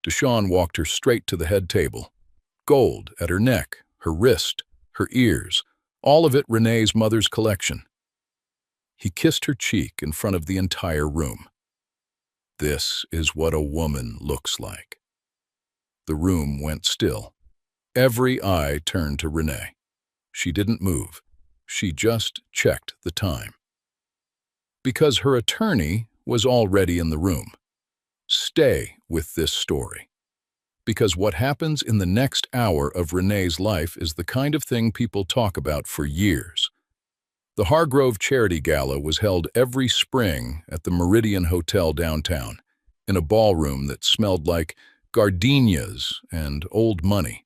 Deshawn walked her straight to the head table. Gold at her neck, her wrist, her ears, all of it Renee's mother's collection. He kissed her cheek in front of the entire room. This is what a woman looks like. The room went still. Every eye turned to Renee. She didn't move. She just checked the time. Because her attorney was already in the room. Stay with this story. Because what happens in the next hour of Renee's life is the kind of thing people talk about for years. The Hargrove Charity Gala was held every spring at the Meridian Hotel downtown, in a ballroom that smelled like gardenias and old money.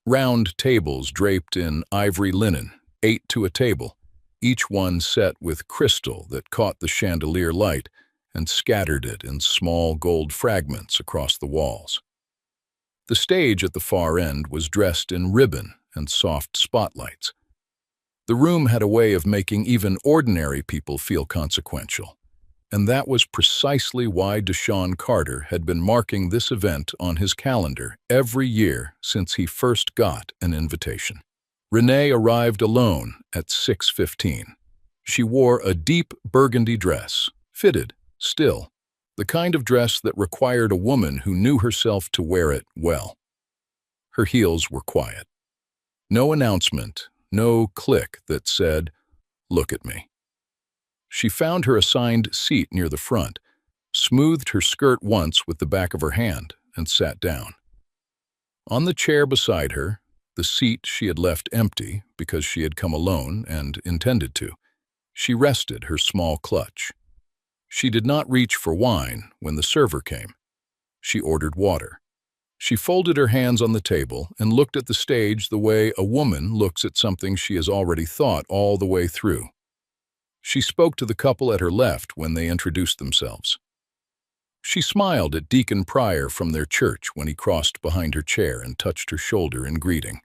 Round tables draped in ivory linen, 8 to a table, each one set with crystal that caught the chandelier light and scattered it in small gold fragments across the walls. The stage at the far end was dressed in ribbon and soft spotlights. The room had a way of making even ordinary people feel consequential, and that was precisely why Deshawn Carter had been marking this event on his calendar every year since he first got an invitation. Renee arrived alone at 6:15. She wore a deep burgundy dress, fitted, still, the kind of dress that required a woman who knew herself to wear it well. Her heels were quiet. No announcement, no click that said, "Look at me." She found her assigned seat near the front, smoothed her skirt once with the back of her hand, and sat down. On the chair beside her, the seat she had left empty because she had come alone and intended to, she rested her small clutch. She did not reach for wine when the server came. She ordered water. She folded her hands on the table and looked at the stage the way a woman looks at something she has already thought all the way through. She spoke to the couple at her left when they introduced themselves. She smiled at Deacon Pryor from their church when he crossed behind her chair and touched her shoulder in greeting.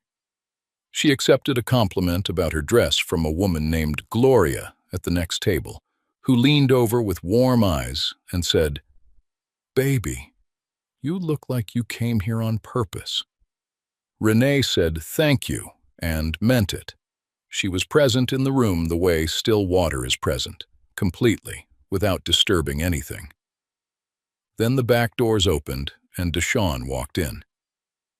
She accepted a compliment about her dress from a woman named Gloria at the next table, who leaned over with warm eyes and said, "Baby, you look like you came here on purpose." Renee said thank you and meant it. She was present in the room the way still water is present, completely, without disturbing anything. Then the back doors opened and Deshawn walked in.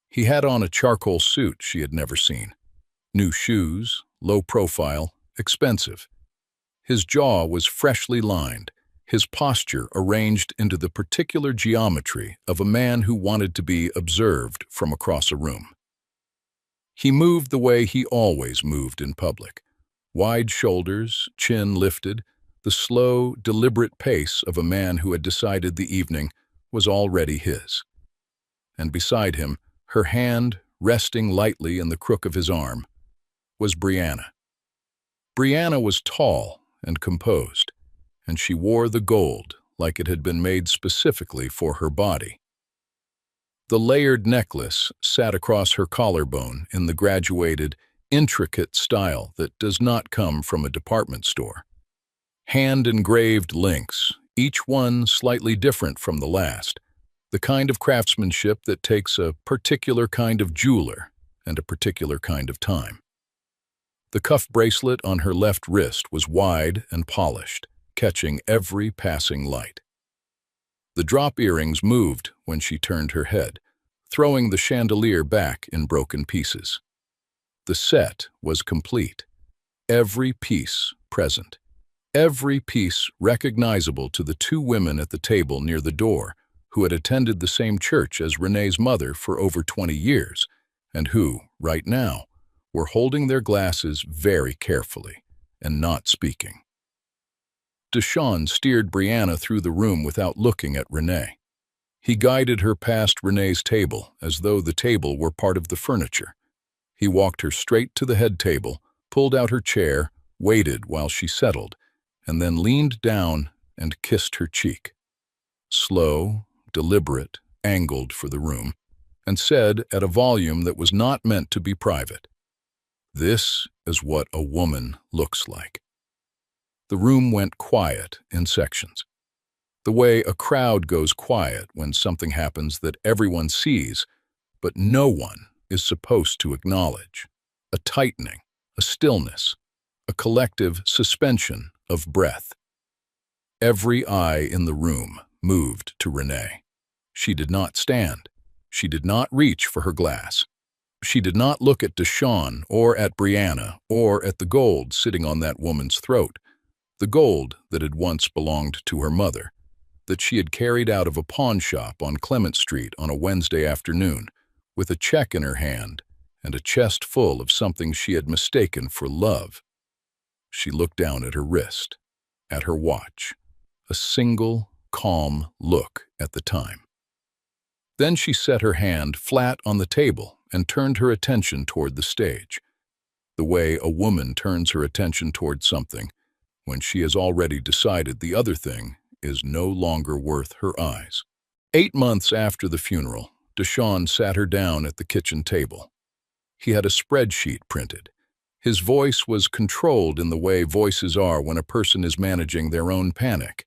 He had on a charcoal suit she had never seen. New shoes, low profile, expensive. His jaw was freshly lined, his posture arranged into the particular geometry of a man who wanted to be observed from across a room. He moved the way he always moved in public. Wide shoulders, chin lifted, the slow, deliberate pace of a man who had decided the evening was already his. And beside him, her hand resting lightly in the crook of his arm, was Brianna. Brianna was tall and composed, and she wore the gold like it had been made specifically for her body. The layered necklace sat across her collarbone in the graduated, intricate style that does not come from a department store. Hand-engraved links, each one slightly different from the last, the kind of craftsmanship that takes a particular kind of jeweler and a particular kind of time. The cuff bracelet on her left wrist was wide and polished, catching every passing light. The drop earrings moved when she turned her head, throwing the chandelier back in broken pieces. The set was complete, every piece present, every piece recognizable to the two women at the table near the door who had attended the same church as Renee's mother for over 20 years and who, right now, were holding their glasses very carefully and not speaking. Deshawn steered Brianna through the room without looking at Renee. He guided her past Renee's table as though the table were part of the furniture. He walked her straight to the head table, pulled out her chair, waited while she settled, and then leaned down and kissed her cheek. Slow, deliberate, angled for the room, and said at a volume that was not meant to be private, "This is what a woman looks like." The room went quiet in sections. The way a crowd goes quiet when something happens that everyone sees, but no one is supposed to acknowledge. A tightening, a stillness, a collective suspension of breath. Every eye in the room moved to Renee. She did not stand. She did not reach for her glass. She did not look at Deshawn or at Brianna or at the gold sitting on that woman's throat, the gold that had once belonged to her mother, that she had carried out of a pawn shop on Clement Street on a Wednesday afternoon, with a check in her hand and a chest full of something she had mistaken for love. She looked down at her wrist, at her watch, a single, calm look at the time. Then she set her hand flat on the table and turned her attention toward the stage, the way a woman turns her attention toward something when she has already decided the other thing is no longer worth her eyes. 8 months after the funeral, Deshawn sat her down at the kitchen table. He had a spreadsheet printed. His voice was controlled in the way voices are when a person is managing their own panic.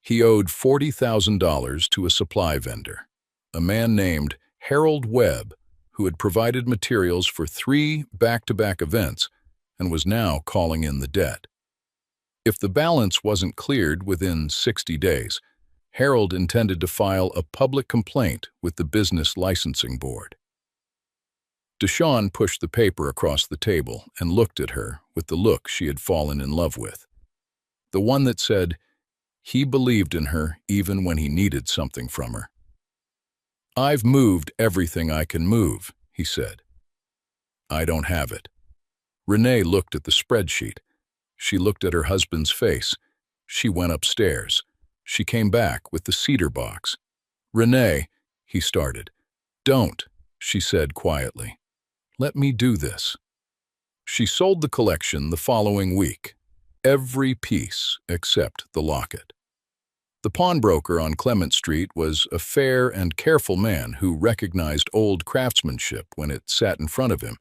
He owed $40,000 to a supply vendor, a man named Harold Webb, who had provided materials for 3 back-to-back events and was now calling in the debt. If the balance wasn't cleared within 60 days, Harold intended to file a public complaint with the Business Licensing Board. Deshawn pushed the paper across the table and looked at her with the look she had fallen in love with. The one that said, he believed in her even when he needed something from her. "I've moved everything I can move," he said. "I don't have it." Renee looked at the spreadsheet. She looked at her husband's face. She went upstairs. She came back with the cedar box. "Renee," he started. "Don't," she said quietly. "Let me do this." She sold the collection the following week, every piece except the locket. The pawnbroker on Clement Street was a fair and careful man who recognized old craftsmanship when it sat in front of him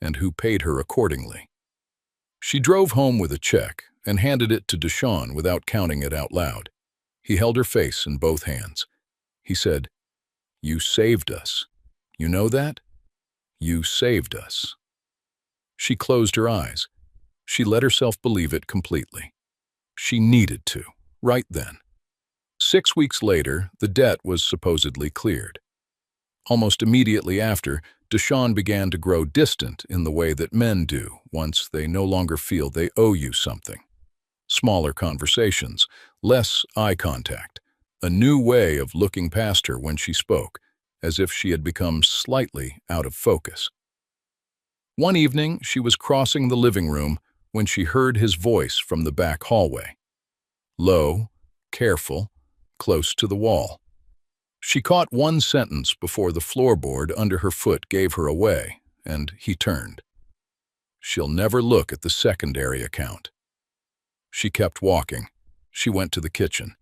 and who paid her accordingly. She drove home with a check and handed it to Deshawn without counting it out loud. He held her face in both hands. He said, "You saved us. You know that? You saved us." She closed her eyes. She let herself believe it completely. She needed to, right then. 6 weeks later, the debt was supposedly cleared. Almost immediately after, Deshawn began to grow distant in the way that men do once they no longer feel they owe you something. Smaller conversations, less eye contact, a new way of looking past her when she spoke, as if she had become slightly out of focus. One evening, she was crossing the living room when she heard his voice from the back hallway. Low, careful, close to the wall. She caught one sentence before the floorboard under her foot gave her away, and he turned. "She'll never look at the secondary account." She kept walking. She went to the kitchen.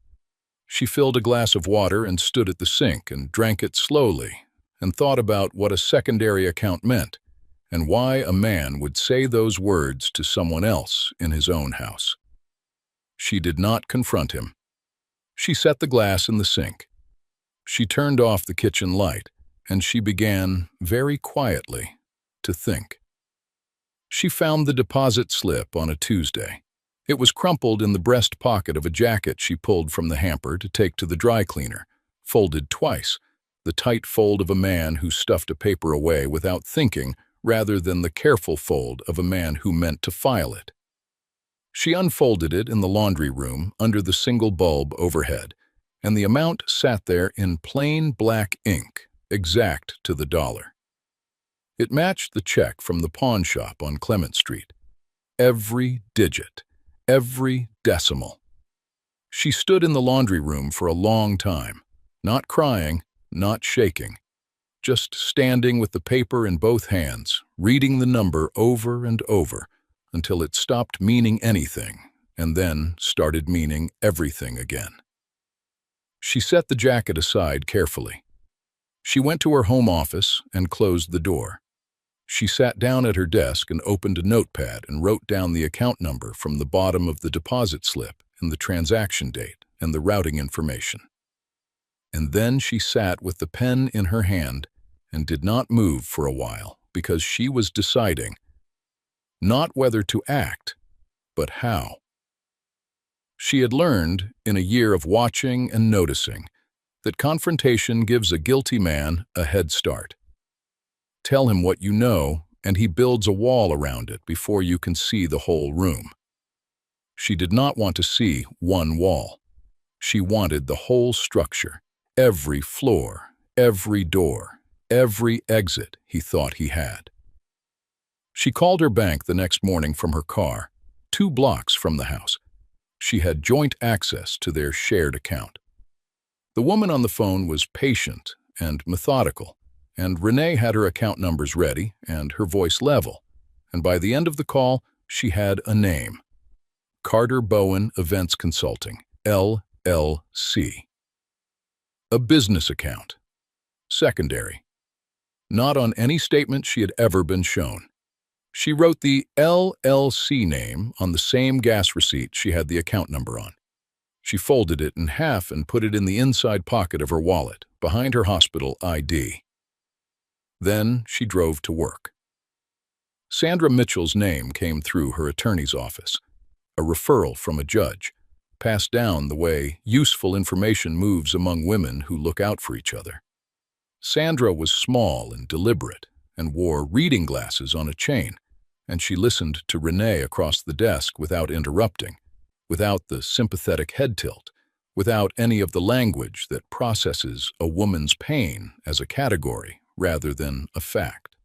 She filled a glass of water and stood at the sink and drank it slowly and thought about what a secondary account meant and why a man would say those words to someone else in his own house. She did not confront him. She set the glass in the sink. She turned off the kitchen light, and she began, very quietly, to think. She found the deposit slip on a Tuesday. It was crumpled in the breast pocket of a jacket she pulled from the hamper to take to the dry cleaner, folded twice, the tight fold of a man who stuffed a paper away without thinking rather than the careful fold of a man who meant to file it. She unfolded it in the laundry room under the single bulb overhead, and the amount sat there in plain black ink, exact to the dollar. It matched the check from the pawn shop on Clement Street. Every digit, every decimal. She stood in the laundry room for a long time, not crying, not shaking, just standing with the paper in both hands, reading the number over and over until it stopped meaning anything and then started meaning everything again. She set the jacket aside carefully. She went to her home office and closed the door. She sat down at her desk and opened a notepad and wrote down the account number from the bottom of the deposit slip and the transaction date and the routing information. And then she sat with the pen in her hand and did not move for a while because she was deciding not whether to act, but how. She had learned, in a year of watching and noticing, that confrontation gives a guilty man a head start. Tell him what you know, and he builds a wall around it before you can see the whole room. She did not want to see one wall. She wanted the whole structure, every floor, every door, every exit he thought he had. She called her bank the next morning from her car, 2 blocks from the house. She had joint access to their shared account. The woman on the phone was patient and methodical, and Renee had her account numbers ready and her voice level, and by the end of the call, she had a name. Carter Bowen Events Consulting, LLC. A business account. Secondary. Not on any statement she had ever been shown. She wrote the LLC name on the same gas receipt she had the account number on. She folded it in half and put it in the inside pocket of her wallet, behind her hospital ID. Then she drove to work. Sandra Mitchell's name came through her attorney's office, a referral from a judge, passed down the way useful information moves among women who look out for each other. Sandra was small and deliberate and wore reading glasses on a chain, and she listened to Renee across the desk without interrupting, without the sympathetic head tilt, without any of the language that processes a woman's pain as a category rather than a fact.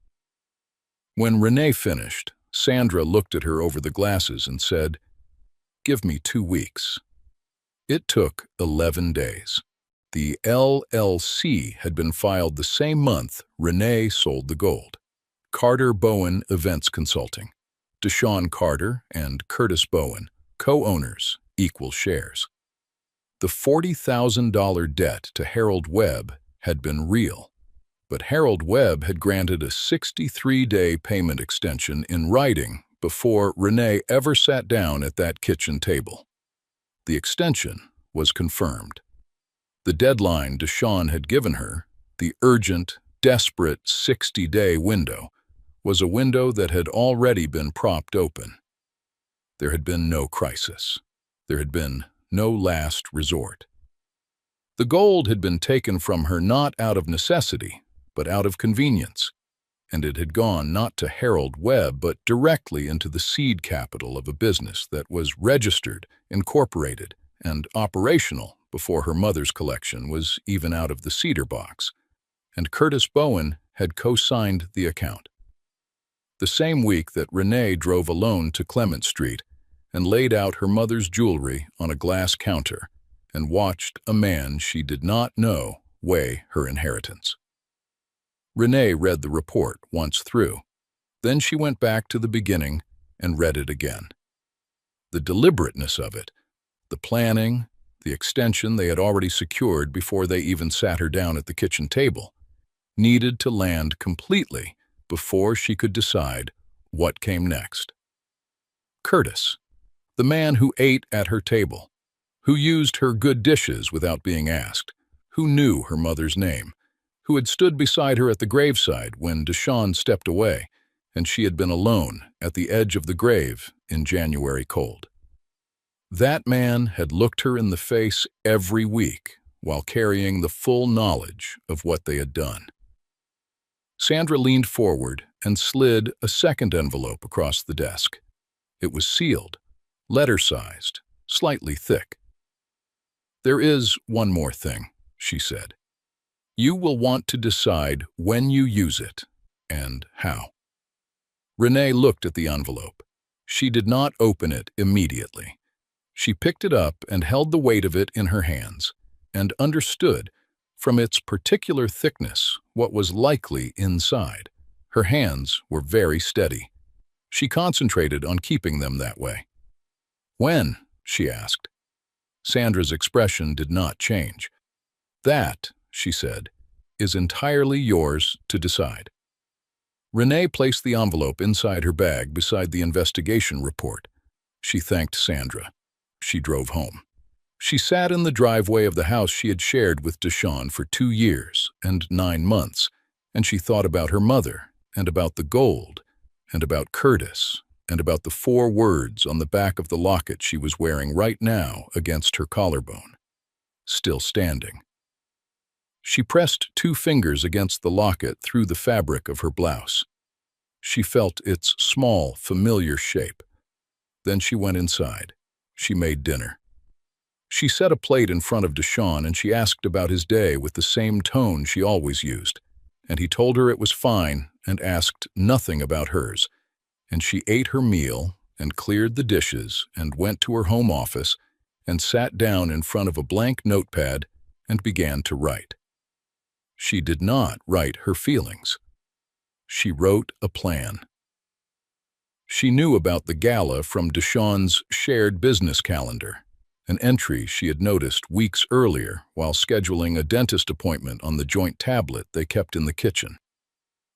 When Renee finished, Sandra looked at her over the glasses and said, "Give me 2 weeks." It took 11 days. The LLC had been filed the same month Renee sold the gold. Carter Bowen Events Consulting. Deshaun Carter and Curtis Bowen, co-owners, equal shares. The $40,000 debt to Harold Webb had been real, but Harold Webb had granted a 63-day payment extension in writing before Renee ever sat down at that kitchen table. The extension was confirmed. The deadline Deshaun had given her, the urgent, desperate 60-day window, was a window that had already been propped open. There had been no crisis. There had been no last resort. The gold had been taken from her not out of necessity, but out of convenience, and it had gone not to Harold Webb, but directly into the seed capital of a business that was registered, incorporated, and operational before her mother's collection was even out of the cedar box, and Curtis Bowen had co-signed the account. The same week that Renee drove alone to Clement Street and laid out her mother's jewelry on a glass counter and watched a man she did not know weigh her inheritance. Renee read the report once through. Then she went back to the beginning and read it again. The deliberateness of it, the planning, the extension they had already secured before they even sat her down at the kitchen table, needed to land completely before she could decide what came next. Curtis, the man who ate at her table, who used her good dishes without being asked, who knew her mother's name, who had stood beside her at the graveside when Deshaun stepped away and she had been alone at the edge of the grave in January cold. That man had looked her in the face every week while carrying the full knowledge of what they had done. Sandra leaned forward and slid a second envelope across the desk. It was sealed, letter-sized, slightly thick. "There is one more thing," she said. "You will want to decide when you use it and how." Renee looked at the envelope. She did not open it immediately. She picked it up and held the weight of it in her hands and understood, from its particular thickness, what was likely inside. Her hands were very steady. She concentrated on keeping them that way. "When?" she asked. Sandra's expression did not change. "That," she said, "is entirely yours to decide." Renee placed the envelope inside her bag beside the investigation report. She thanked Sandra. She drove home. She sat in the driveway of the house she had shared with Deshawn for 2 years and 9 months, and she thought about her mother, and about the gold, and about Curtis, and about the 4 words on the back of the locket she was wearing right now against her collarbone, still standing. She pressed 2 fingers against the locket through the fabric of her blouse. She felt its small, familiar shape. Then she went inside. She made dinner. She set a plate in front of Deshawn and she asked about his day with the same tone she always used, and he told her it was fine and asked nothing about hers, and she ate her meal and cleared the dishes and went to her home office and sat down in front of a blank notepad and began to write. She did not write her feelings. She wrote a plan. She knew about the gala from Deshawn's shared business calendar, an entry she had noticed weeks earlier while scheduling a dentist appointment on the joint tablet they kept in the kitchen.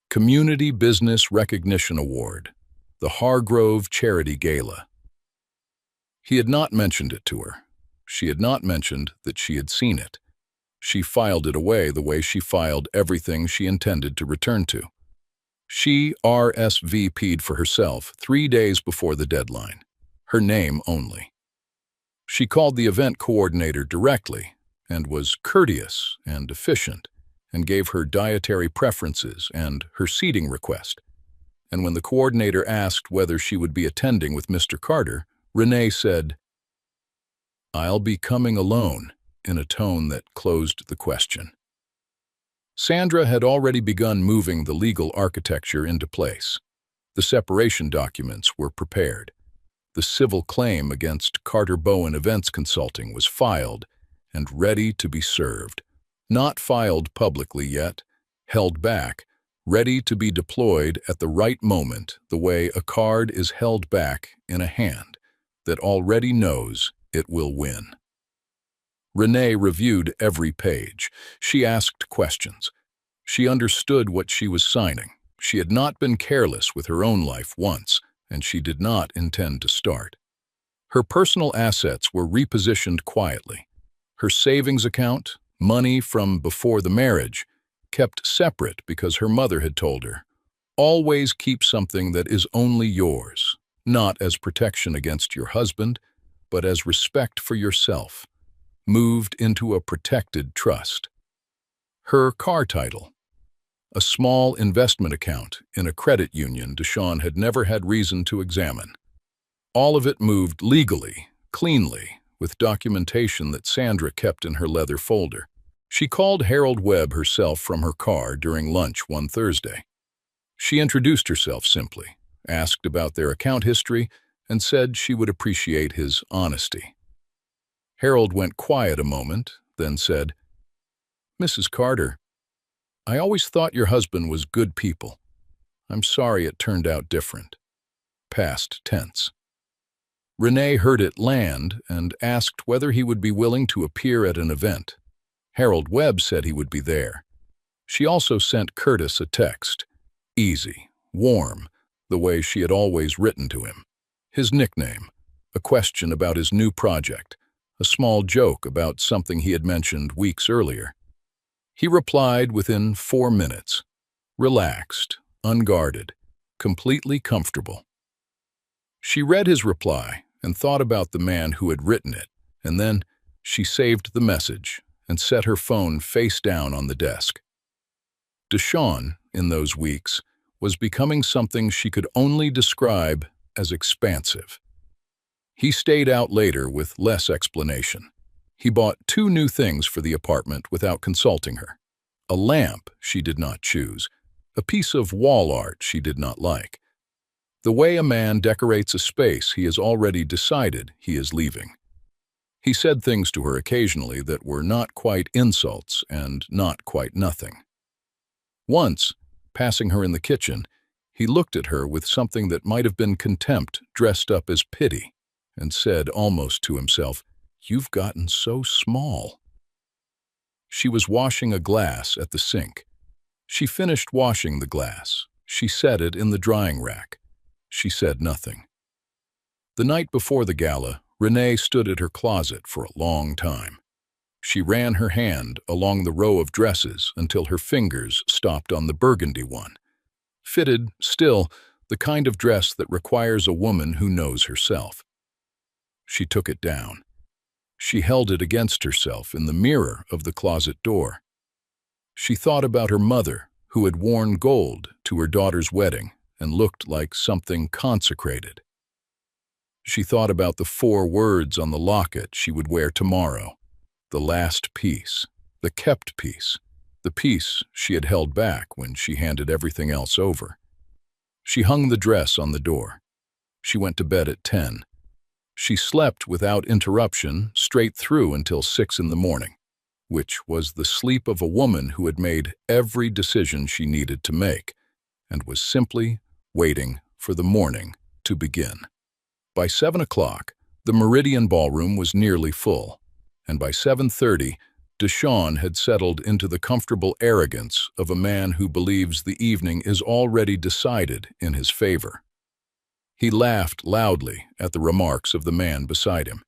Community Business Recognition Award, the Hargrove Charity Gala. He had not mentioned it to her. She had not mentioned that she had seen it. She filed it away the way she filed everything she intended to return to. She RSVP'd for herself 3 days before the deadline, her name only. She called the event coordinator directly and was courteous and efficient and gave her dietary preferences and her seating request. And when the coordinator asked whether she would be attending with Mr. Carter, Renee said, "I'll be coming alone," in a tone that closed the question. Sandra had already begun moving the legal architecture into place. The separation documents were prepared. The civil claim against Carter Bowen Events Consulting was filed and ready to be served. Not filed publicly yet, held back, ready to be deployed at the right moment, the way a card is held back in a hand that already knows it will win. Renee reviewed every page. She asked questions. She understood what she was signing. She had not been careless with her own life once, and she did not intend to start. Her personal assets were repositioned quietly. Her savings account, money from before the marriage, kept separate because her mother had told her, "Always keep something that is only yours, not as protection against your husband, but as respect for yourself," moved into a protected trust. Her car title, a small investment account in a credit union Deshawn had never had reason to examine. All of it moved legally, cleanly, with documentation that Sandra kept in her leather folder. She called Harold Webb herself from her car during lunch one Thursday. She introduced herself simply, asked about their account history, and said she would appreciate his honesty. Harold went quiet a moment, then said, "Mrs. Carter, I always thought your husband was good people. I'm sorry it turned out different." Past tense. Renee heard it land and asked whether he would be willing to appear at an event. Harold Webb said he would be there. She also sent Curtis a text, easy, warm, the way she had always written to him. His nickname, a question about his new project, a small joke about something he had mentioned weeks earlier. He replied within 4 minutes, relaxed, unguarded, completely comfortable. She read his reply and thought about the man who had written it, and then she saved the message and set her phone face down on the desk. Deshawn, in those weeks, was becoming something she could only describe as expansive. He stayed out later with less explanation. He bought 2 new things for the apartment without consulting her. A lamp she did not choose, a piece of wall art she did not like. The way a man decorates a space he has already decided he is leaving. He said things to her occasionally that were not quite insults and not quite nothing. Once, passing her in the kitchen, he looked at her with something that might have been contempt dressed up as pity, and said almost to himself, "You've gotten so small." She was washing a glass at the sink. She finished washing the glass. She set it in the drying rack. She said nothing. The night before the gala, Renee stood at her closet for a long time. She ran her hand along the row of dresses until her fingers stopped on the burgundy one. Fitted, still, the kind of dress that requires a woman who knows herself. She took it down. She held it against herself in the mirror of the closet door. She thought about her mother, who had worn gold to her daughter's wedding and looked like something consecrated. She thought about the 4 words on the locket she would wear tomorrow. The last piece, the kept piece, the piece she had held back when she handed everything else over. She hung the dress on the door. She went to bed at 10. She slept without interruption straight through until 6 in the morning, which was the sleep of a woman who had made every decision she needed to make and was simply waiting for the morning to begin. By 7 o'clock, the Meridian Ballroom was nearly full, and by 7:30, Deshawn had settled into the comfortable arrogance of a man who believes the evening is already decided in his favor. He laughed loudly at the remarks of the man beside him.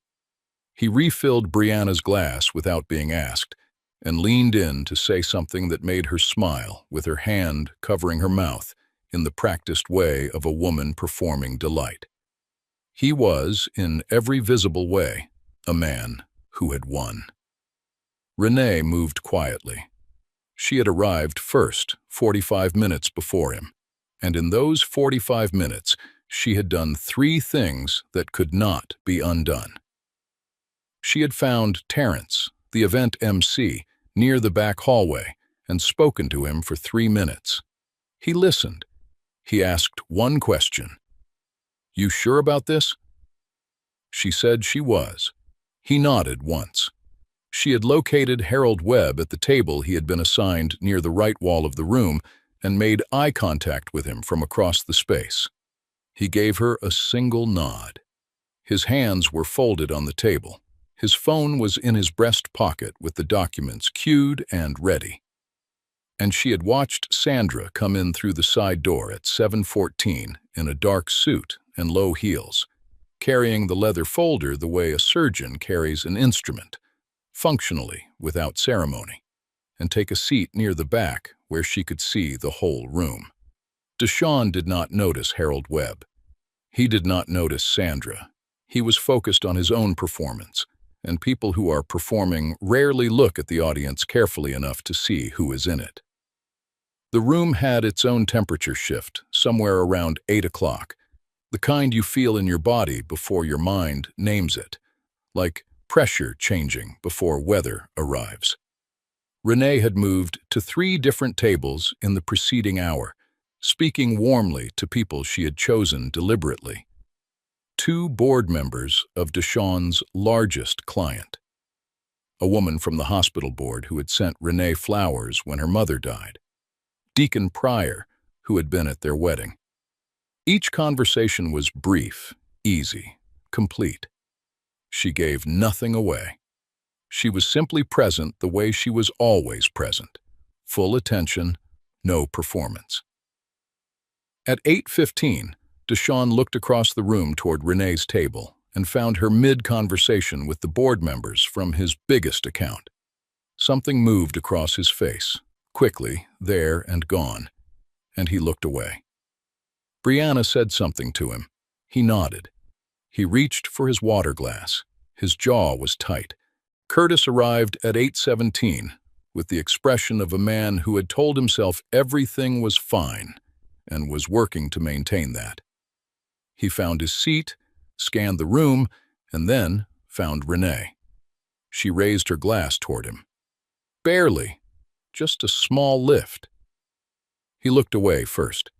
He refilled Brianna's glass without being asked, and leaned in to say something that made her smile with her hand covering her mouth in the practiced way of a woman performing delight. He was, in every visible way, a man who had won. Renee moved quietly. She had arrived first, 45 minutes before him, and in those 45 minutes, she had done 3 things that could not be undone. She had found Terrence, the event MC, near the back hallway and spoken to him for 3 minutes. He listened. He asked one question. "You sure about this?" She said she was. He nodded once. She had located Harold Webb at the table he had been assigned near the right wall of the room and made eye contact with him from across the space. He gave her a single nod. His hands were folded on the table. His phone was in his breast pocket with the documents queued and ready. And she had watched Sandra come in through the side door at 7:14 in a dark suit and low heels, carrying the leather folder the way a surgeon carries an instrument, functionally without ceremony, and take a seat near the back where she could see the whole room. Deshawn did not notice Harold Webb. He did not notice Sandra. He was focused on his own performance, and people who are performing rarely look at the audience carefully enough to see who is in it. The room had its own temperature shift, somewhere around 8 o'clock, the kind you feel in your body before your mind names it, like pressure changing before weather arrives. Renee had moved to 3 different tables in the preceding hour, speaking warmly to people she had chosen deliberately. 2 board members of Deshawn's largest client. A woman from the hospital board who had sent Renee flowers when her mother died. Deacon Pryor, who had been at their wedding. Each conversation was brief, easy, complete. She gave nothing away. She was simply present the way she was always present. Full attention, no performance. At 8:15, Deshawn looked across the room toward Renee's table and found her mid-conversation with the board members from his biggest account. Something moved across his face, quickly, there and gone, and he looked away. Brianna said something to him. He nodded. He reached for his water glass. His jaw was tight. Curtis arrived at 8:17 with the expression of a man who had told himself everything was fine and was working to maintain that. He found his seat, scanned the room, and then found Renee. She raised her glass toward him. Barely, just a small lift. He looked away first.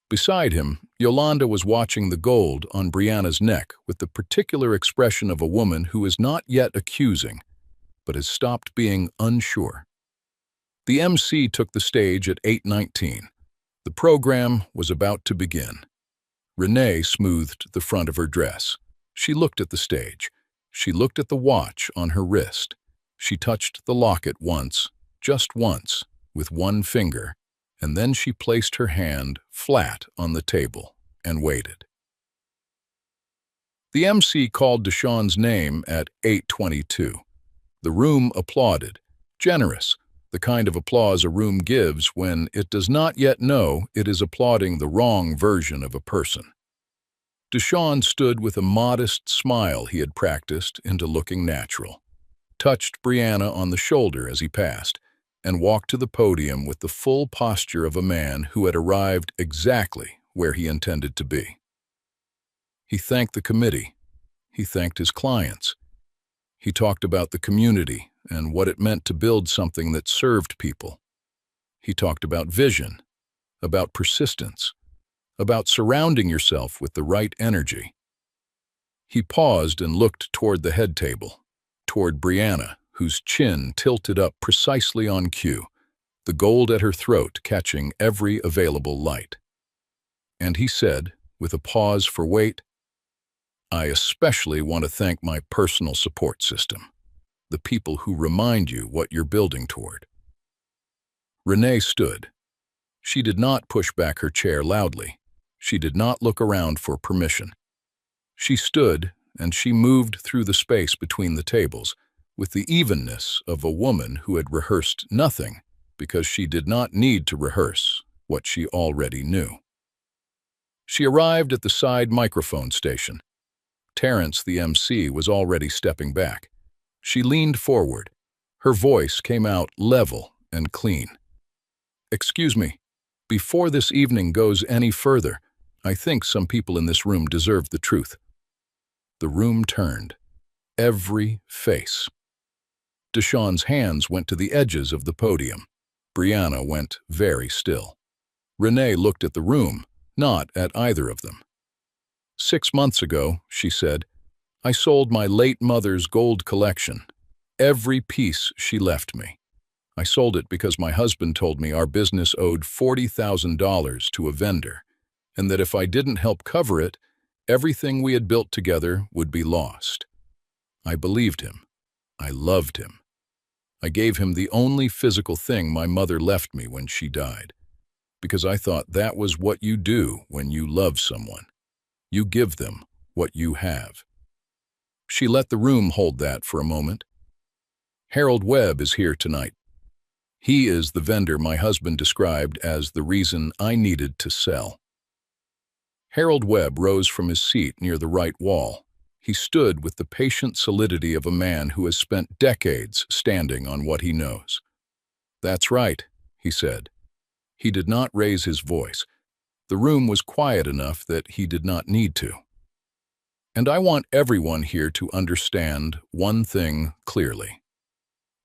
Beside him, Yolanda was watching the gold on Brianna's neck with the particular expression of a woman who is not yet accusing, but has stopped being unsure. The MC took the stage at 8:19. The program was about to begin. Renee smoothed the front of her dress. She looked at the stage. She looked at the watch on her wrist. She touched the locket once, just once, with one finger, and then she placed her hand flat on the table and waited. The MC called Deshawn's name at 8:22. The room applauded, generous, the kind of applause a room gives when it does not yet know it is applauding the wrong version of a person. Deshawn stood with a modest smile he had practiced into looking natural, touched Brianna on the shoulder as he passed, and walked to the podium with the full posture of a man who had arrived exactly where he intended to be. He thanked the committee. He thanked his clients. He talked about the community and what it meant to build something that served people. He talked about vision, about persistence, about surrounding yourself with the right energy. He paused and looked toward the head table, toward Brianna, whose chin tilted up precisely on cue, the gold at her throat catching every available light. And he said, with a pause for weight, "I especially want to thank my personal support system, the people who remind you what you're building toward." Renee stood. She did not push back her chair loudly. She did not look around for permission. She stood, and she moved through the space between the tables with the evenness of a woman who had rehearsed nothing because she did not need to rehearse what she already knew. She arrived at the side microphone station. Terrence, the MC, was already stepping back. She leaned forward. Her voice came out level and clean. "Excuse me, before this evening goes any further, I think some people in this room deserve the truth." The room turned. Every face. Deshawn's hands went to the edges of the podium. Brianna went very still. Renee looked at the room, not at either of them. "6 months ago," she said, "I sold my late mother's gold collection, every piece she left me. I sold it because my husband told me our business owed $40,000 to a vendor, and that if I didn't help cover it, everything we had built together would be lost. I believed him. I loved him. I gave him the only physical thing my mother left me when she died, because I thought that was what you do when you love someone. You give them what you have." She let the room hold that for a moment. "Harold Webb is here tonight. He is the vendor my husband described as the reason I needed to sell." Harold Webb rose from his seat near the right wall. He stood with the patient solidity of a man who has spent decades standing on what he knows. "That's right," he said. He did not raise his voice. The room was quiet enough that he did not need to. "And I want everyone here to understand one thing clearly.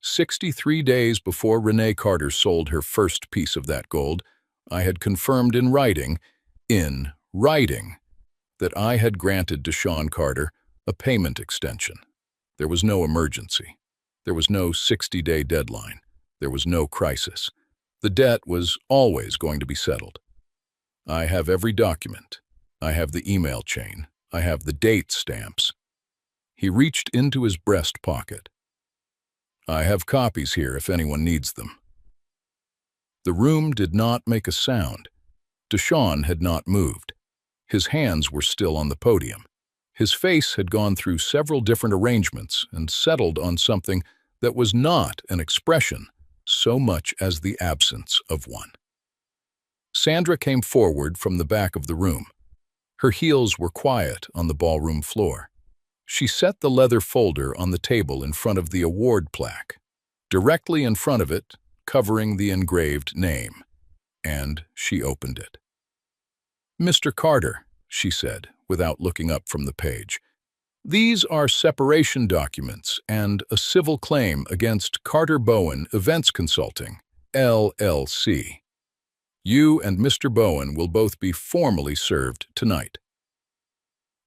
63 days before Renee Carter sold her first piece of that gold, I had confirmed in writing, that I had granted Deshawn Carter a payment extension. There was no emergency. There was no 60-day deadline. There was no crisis. The debt was always going to be settled. I have every document. I have the email chain. I have the date stamps." He reached into his breast pocket. "I have copies here if anyone needs them." The room did not make a sound. Deshawn had not moved. His hands were still on the podium. His face had gone through several different arrangements and settled on something that was not an expression so much as the absence of one. Sandra came forward from the back of the room. Her heels were quiet on the ballroom floor. She set the leather folder on the table in front of the award plaque, directly in front of it, covering the engraved name, and she opened it. "Mr. Carter," she said, without looking up from the page, "these are separation documents and a civil claim against Carter Bowen Events Consulting, LLC. You and Mr. Bowen will both be formally served tonight."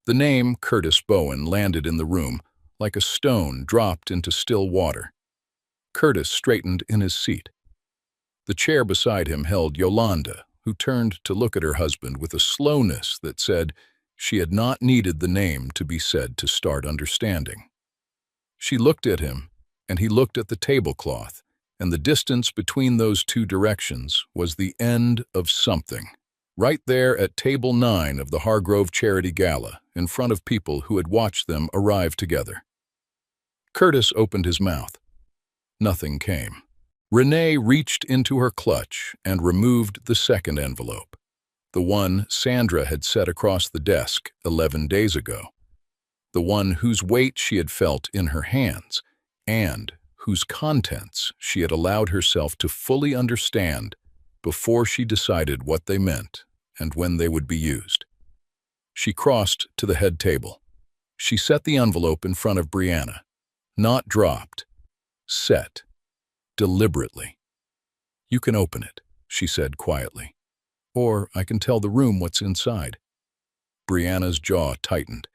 The name Curtis Bowen landed in the room like a stone dropped into still water. Curtis straightened in his seat. The chair beside him held Yolanda, who turned to look at her husband with a slowness that said she had not needed the name to be said to start understanding. She looked at him, and he looked at the tablecloth, and the distance between those two directions was the end of something. Right there at Table 9 of the Hargrove Charity Gala, in front of people who had watched them arrive together. Curtis opened his mouth. Nothing came. Renee reached into her clutch and removed the second envelope, the one Sandra had set across the desk 11 days ago, the one whose weight she had felt in her hands and whose contents she had allowed herself to fully understand before she decided what they meant and when they would be used. She crossed to the head table. She set the envelope in front of Brianna, not dropped, set, deliberately. "You can open it," she said quietly, "or I can tell the room what's inside." Brianna's jaw tightened.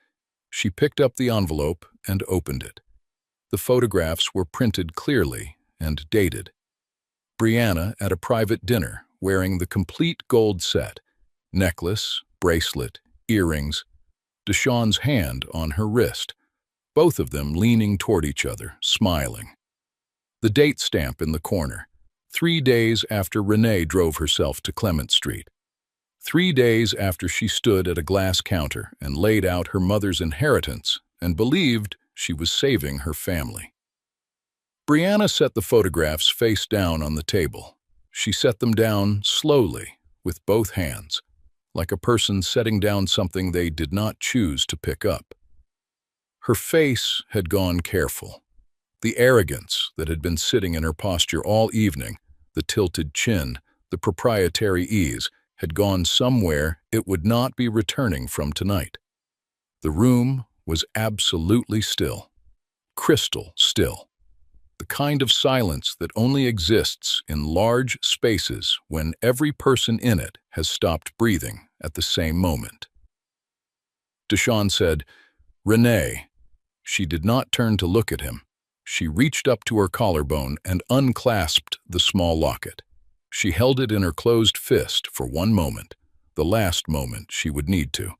She picked up the envelope and opened it. The photographs were printed clearly and dated. Brianna at a private dinner, wearing the complete gold set, necklace, bracelet, earrings, Deshawn's hand on her wrist, both of them leaning toward each other, smiling. The date stamp in the corner, 3 days after Renee drove herself to Clement Street. 3 days after she stood at a glass counter and laid out her mother's inheritance and believed she was saving her family. Brianna set the photographs face down on the table. She set them down slowly, with both hands, like a person setting down something they did not choose to pick up. Her face had gone careful. The arrogance that had been sitting in her posture all evening, the tilted chin, the proprietary ease, had gone somewhere it would not be returning from tonight. The room was absolutely still, crystal still, the kind of silence that only exists in large spaces when every person in it has stopped breathing at the same moment. Deshawn said, "Renee." She did not turn to look at him. She reached up to her collarbone and unclasped the small locket. She held it in her closed fist for one moment, the last moment she would need to.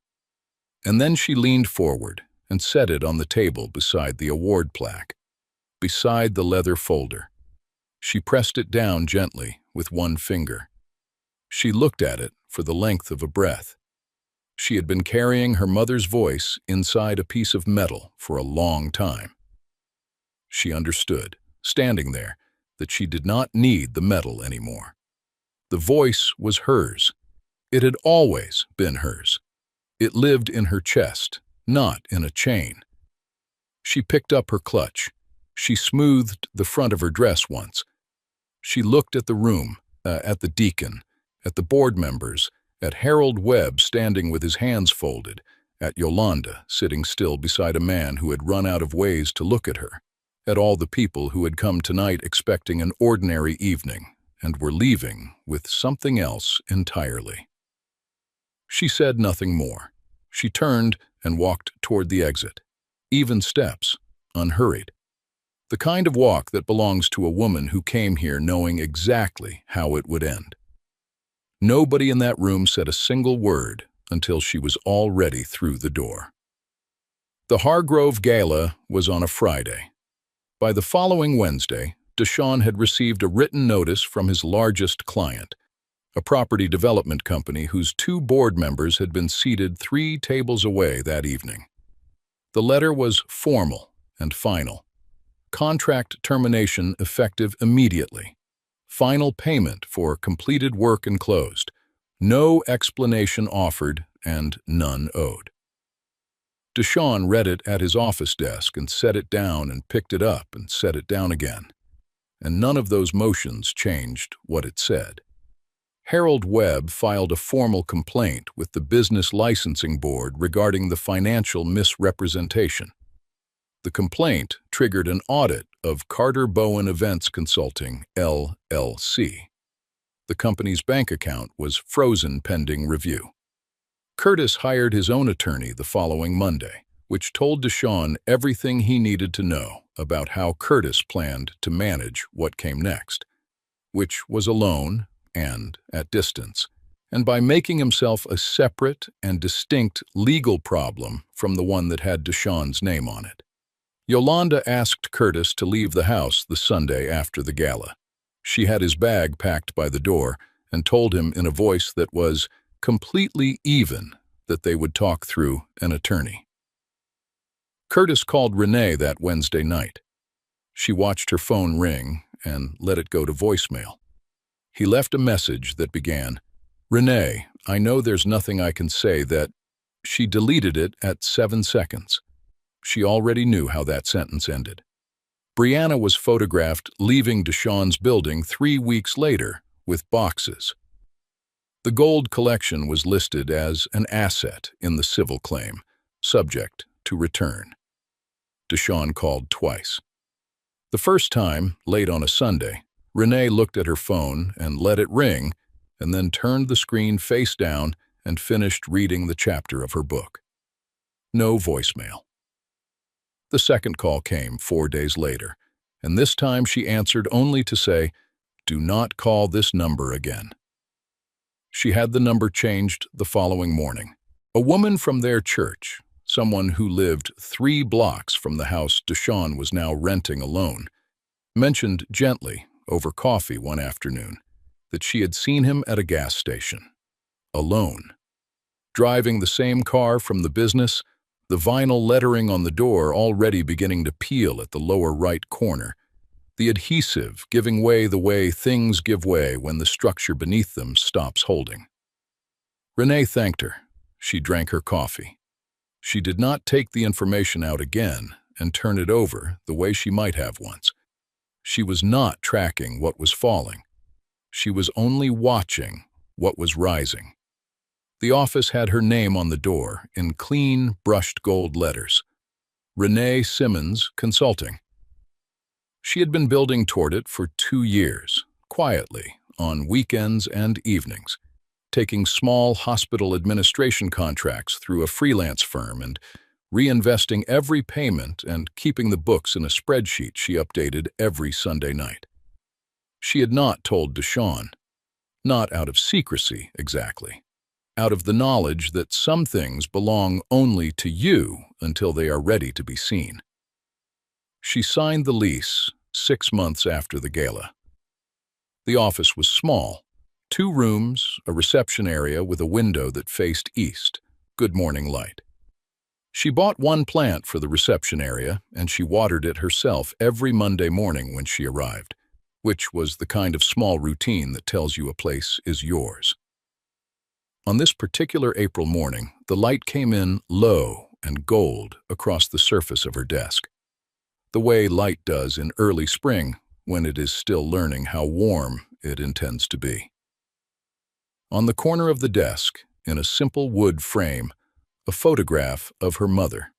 And then she leaned forward and set it on the table beside the award plaque, beside the leather folder. She pressed it down gently with one finger. She looked at it for the length of a breath. She had been carrying her mother's voice inside a piece of metal for a long time. She understood, standing there, that she did not need the metal anymore. The voice was hers. It had always been hers. It lived in her chest, not in a chain. She picked up her clutch. She smoothed the front of her dress once. She looked at the room, at the deacon, at the board members, at Harold Webb standing with his hands folded, at Yolanda sitting still beside a man who had run out of ways to look at her, at all the people who had come tonight expecting an ordinary evening and were leaving with something else entirely. She said nothing more. She turned and walked toward the exit. Even steps, unhurried. The kind of walk that belongs to a woman who came here knowing exactly how it would end. Nobody in that room said a single word until she was already through the door. The Hargrove Gala was on a Friday. By the following Wednesday, Deshawn had received a written notice from his largest client, a property development company whose 2 board members had been seated 3 tables away that evening. The letter was formal and final. Contract termination effective immediately. Final payment for completed work enclosed. No explanation offered and none owed. Deshawn read it at his office desk and set it down and picked it up and set it down again. And none of those motions changed what it said. Harold Webb filed a formal complaint with the Business Licensing Board regarding the financial misrepresentation. The complaint triggered an audit of Carter Bowen Events Consulting, LLC. The company's bank account was frozen pending review. Curtis hired his own attorney the following Monday, which told Deshawn everything he needed to know about how Curtis planned to manage what came next, which was alone and at distance, and by making himself a separate and distinct legal problem from the one that had Deshawn's name on it. Yolanda asked Curtis to leave the house the Sunday after the gala. She had his bag packed by the door and told him in a voice that was completely even that they would talk through an attorney. Curtis called Renee that Wednesday night. She watched her phone ring and let it go to voicemail. He left a message that began, "Renee, I know there's nothing I can say that—" She deleted it at 7 seconds. She already knew how that sentence ended. Brianna was photographed leaving Deshawn's building 3 weeks later with boxes. The gold collection was listed as an asset in the civil claim, subject to return. Deshawn called twice. The first time, late on a Sunday, Renee looked at her phone and let it ring, and then turned the screen face down and finished reading the chapter of her book. No voicemail. The second call came 4 days later, and this time she answered only to say, "Do not call this number again." She had the number changed the following morning. A woman from their church, someone who lived 3 blocks from the house Deshawn was now renting alone, mentioned gently, over coffee one afternoon, that she had seen him at a gas station, alone. Driving the same car from the business, the vinyl lettering on the door already beginning to peel at the lower right corner, the adhesive giving way the way things give way when the structure beneath them stops holding. Renee thanked her. She drank her coffee. She did not take the information out again and turn it over the way she might have once. She was not tracking what was falling. She was only watching what was rising. The office had her name on the door in clean, brushed gold letters. Renee Simmons Consulting. She had been building toward it for 2 years, quietly, on weekends and evenings, taking small hospital administration contracts through a freelance firm and reinvesting every payment and keeping the books in a spreadsheet she updated every Sunday night. She had not told Deshawn, not out of secrecy exactly, out of the knowledge that some things belong only to you until they are ready to be seen. She signed the lease 6 months after the gala. The office was small, 2 rooms, a reception area with a window that faced east, good morning light. She bought 1 plant for the reception area, and she watered it herself every Monday morning when she arrived, which was the kind of small routine that tells you a place is yours. On this particular April morning, the light came in low and gold across the surface of her desk, the way light does in early spring when it is still learning how warm it intends to be. On the corner of the desk, in a simple wood frame, a photograph of her mother.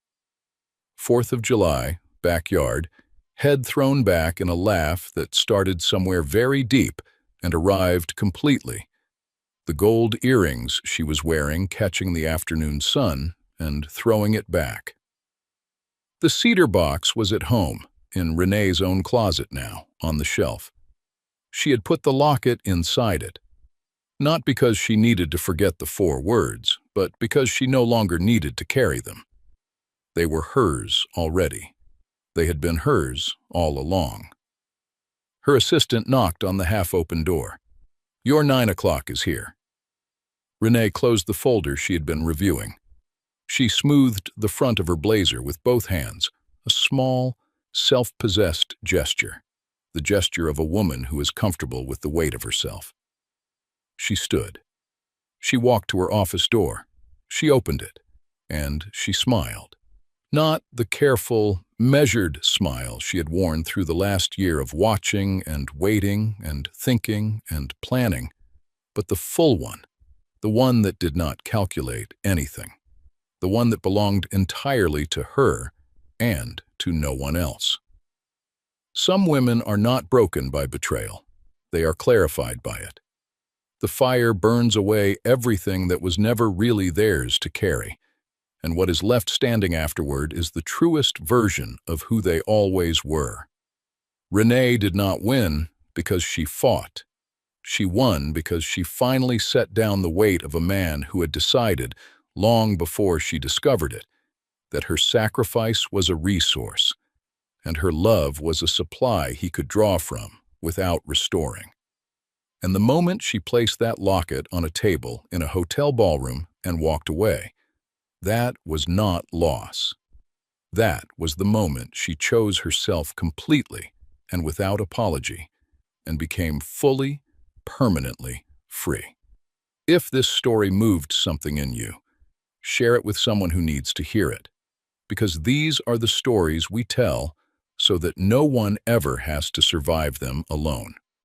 4th of July, backyard, head thrown back in a laugh that started somewhere very deep and arrived completely, the gold earrings she was wearing catching the afternoon sun and throwing it back. The cedar box was at home, in Renee's own closet now, on the shelf. She had put the locket inside it, not because she needed to forget the 4 words, but because she no longer needed to carry them. They were hers already. They had been hers all along. Her assistant knocked on the half-open door. "Your 9 o'clock is here." Renee closed the folder she had been reviewing. She smoothed the front of her blazer with both hands, a small, self-possessed gesture, the gesture of a woman who is comfortable with the weight of herself. She stood. She walked to her office door. She opened it, and she smiled. Not the careful, measured smile she had worn through the last year of watching and waiting and thinking and planning, but the full one, the one that did not calculate anything, the one that belonged entirely to her and to no one else. Some women are not broken by betrayal. They are clarified by it. The fire burns away everything that was never really theirs to carry, and what is left standing afterward is the truest version of who they always were. Renee did not win because she fought. She won because she finally set down the weight of a man who had decided, long before she discovered it, that her sacrifice was a resource, and her love was a supply he could draw from without restoring. And the moment she placed that locket on a table in a hotel ballroom and walked away, That was not loss. That was the moment she chose herself completely and without apology and became fully, permanently free. If this story moved something in you, share it with someone who needs to hear it, because these are the stories we tell so that no one ever has to survive them alone.